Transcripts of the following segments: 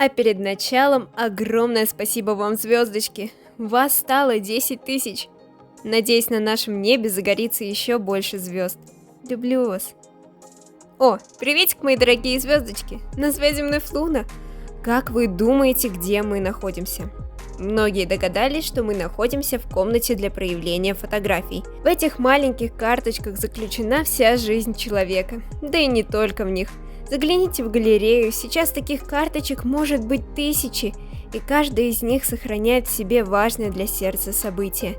А перед началом огромное спасибо вам, звездочки. Вас стало 10 тысяч. Надеюсь, на нашем небе загорится еще больше звезд. Люблю вас. О, приветик, мои дорогие звездочки. На связи мной Флуна. Как вы думаете, где мы находимся? Многие догадались, что мы находимся в комнате для проявления фотографий. В этих маленьких карточках заключена вся жизнь человека, да и не только в них. Загляните в галерею, сейчас таких карточек может быть тысячи, и каждая из них сохраняет в себе важное для сердца событие.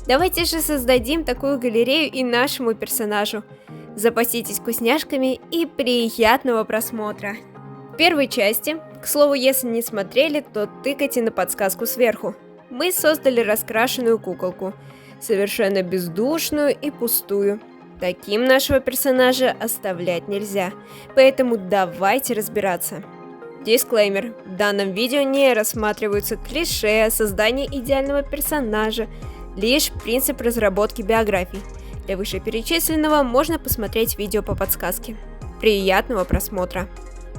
Давайте же создадим такую галерею и нашему персонажу. Запаситесь вкусняшками и приятного просмотра! В первой части, к слову, если не смотрели, то тыкайте на подсказку сверху. Мы создали раскрашенную куколку, совершенно бездушную и пустую. Таким нашего персонажа оставлять нельзя, поэтому давайте разбираться. Дисклеймер: в данном видео не рассматриваются клише, создание идеального персонажа, лишь принцип разработки биографий. Для вышеперечисленного можно посмотреть видео по подсказке. Приятного просмотра!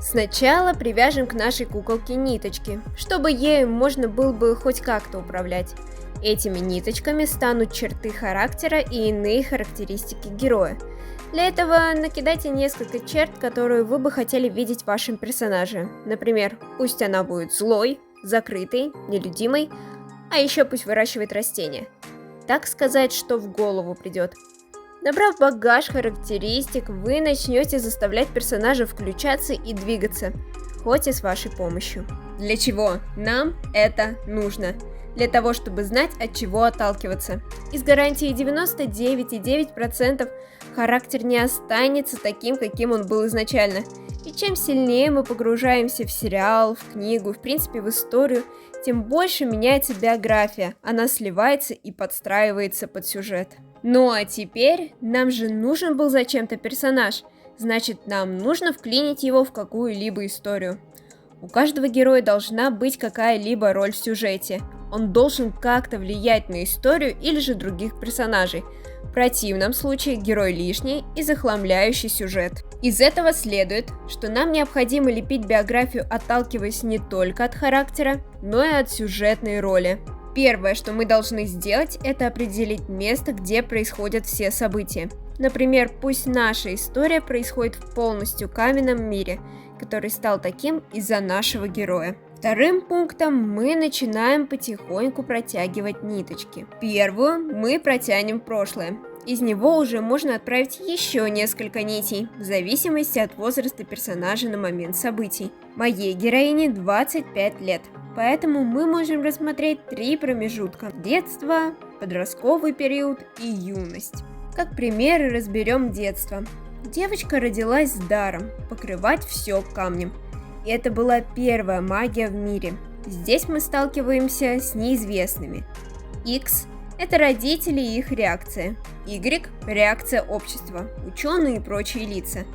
Сначала привяжем к нашей куколке ниточки, чтобы ею можно было бы хоть как-то управлять. Этими ниточками станут черты характера и иные характеристики героя. Для этого накидайте несколько черт, которые вы бы хотели видеть в вашем персонаже. Например, пусть она будет злой, закрытой, нелюдимой, а еще пусть выращивает растения. Так сказать, что в голову придет. Набрав багаж характеристик, вы начнете заставлять персонажа включаться и двигаться, хоть и с вашей помощью. Для чего нам это нужно? Для того, чтобы знать, от чего отталкиваться. И с гарантией 99,9% характер не останется таким, каким он был изначально. И чем сильнее мы погружаемся в сериал, в книгу, в принципе в историю, тем больше меняется биография, она сливается и подстраивается под сюжет. Ну а теперь нам же нужен был зачем-то персонаж, значит нам нужно вклинить его в какую-либо историю. У каждого героя должна быть какая-либо роль в сюжете. Он должен как-то влиять на историю или же других персонажей. В противном случае герой лишний и захламляющий сюжет. Из этого следует, что нам необходимо лепить биографию, отталкиваясь не только от характера, но и от сюжетной роли. Первое, что мы должны сделать, это определить место, где происходят все события. Например, пусть наша история происходит в полностью каменном мире, который стал таким из-за нашего героя. Вторым пунктом мы начинаем потихоньку протягивать ниточки. Первую мы протянем в прошлое. Из него уже можно отправить еще несколько нитей, в зависимости от возраста персонажа на момент событий. Моей героине 25 лет, поэтому мы можем рассмотреть 3 промежутка: детство, подростковый период и юность. Как пример разберем детство. Девочка родилась с даром покрывать все камнем. И это была первая магия в мире. Здесь мы сталкиваемся с неизвестными. X – это родители и их реакция. Y – реакция общества, ученые и прочие лица.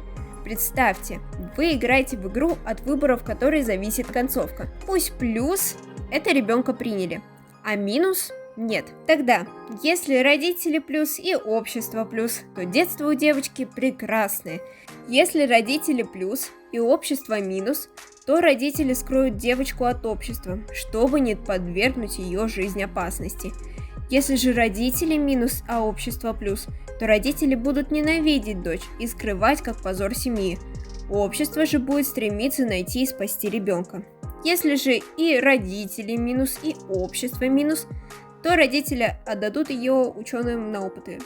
Представьте, вы играете в игру, от выборов которой зависит концовка. Пусть плюс – это ребенка приняли, а минус – нет. Тогда, если родители плюс и общество плюс, то детство у девочки прекрасное. Если родители плюс и общество минус, то родители скроют девочку от общества, чтобы не подвергнуть ее жизнь опасности. Если же родители минус, а общество плюс, то родители будут ненавидеть дочь и скрывать как позор семьи. Общество же будет стремиться найти и спасти ребенка. Если же и родители минус, и общество минус, то родители отдадут ее ученым на опыты.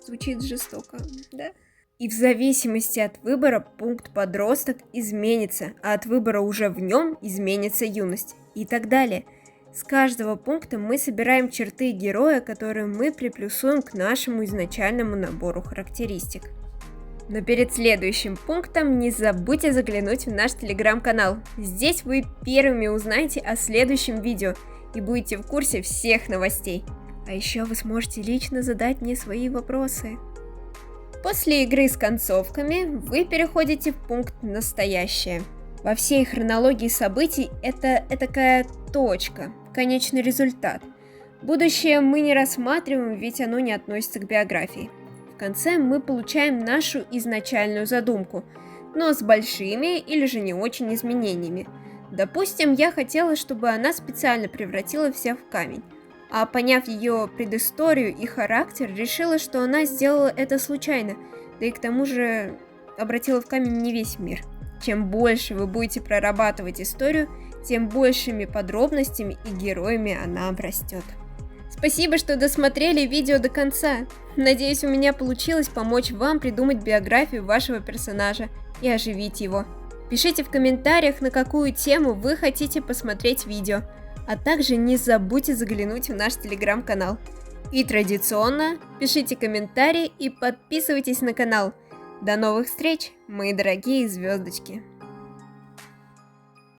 Звучит жестоко, да? И в зависимости от выбора пункт подросток изменится, а от выбора уже в нем изменится юность. И так далее. С каждого пункта мы собираем черты героя, которые мы приплюсуем к нашему изначальному набору характеристик. Но перед следующим пунктом не забудьте заглянуть в наш телеграм-канал. Здесь вы первыми узнаете о следующем видео и будете в курсе всех новостей. А еще вы сможете лично задать мне свои вопросы. После игры с концовками вы переходите в пункт «Настоящее». Во всей хронологии событий это такая точка, конечный результат. Будущее мы не рассматриваем, ведь оно не относится к биографии. В конце мы получаем нашу изначальную задумку, но с большими или же не очень изменениями. Допустим, я хотела, чтобы она специально превратила всех в камень, а поняв ее предысторию и характер, решила, что она сделала это случайно, да и к тому же обратила в камень не весь мир. Чем больше вы будете прорабатывать историю, тем большими подробностями и героями она обрастет. Спасибо, что досмотрели видео до конца. Надеюсь, у меня получилось помочь вам придумать биографию вашего персонажа и оживить его. Пишите в комментариях, на какую тему вы хотите посмотреть видео, а также не забудьте заглянуть в наш телеграм-канал. И традиционно пишите комментарии и подписывайтесь на канал. До новых встреч, мои дорогие звездочки!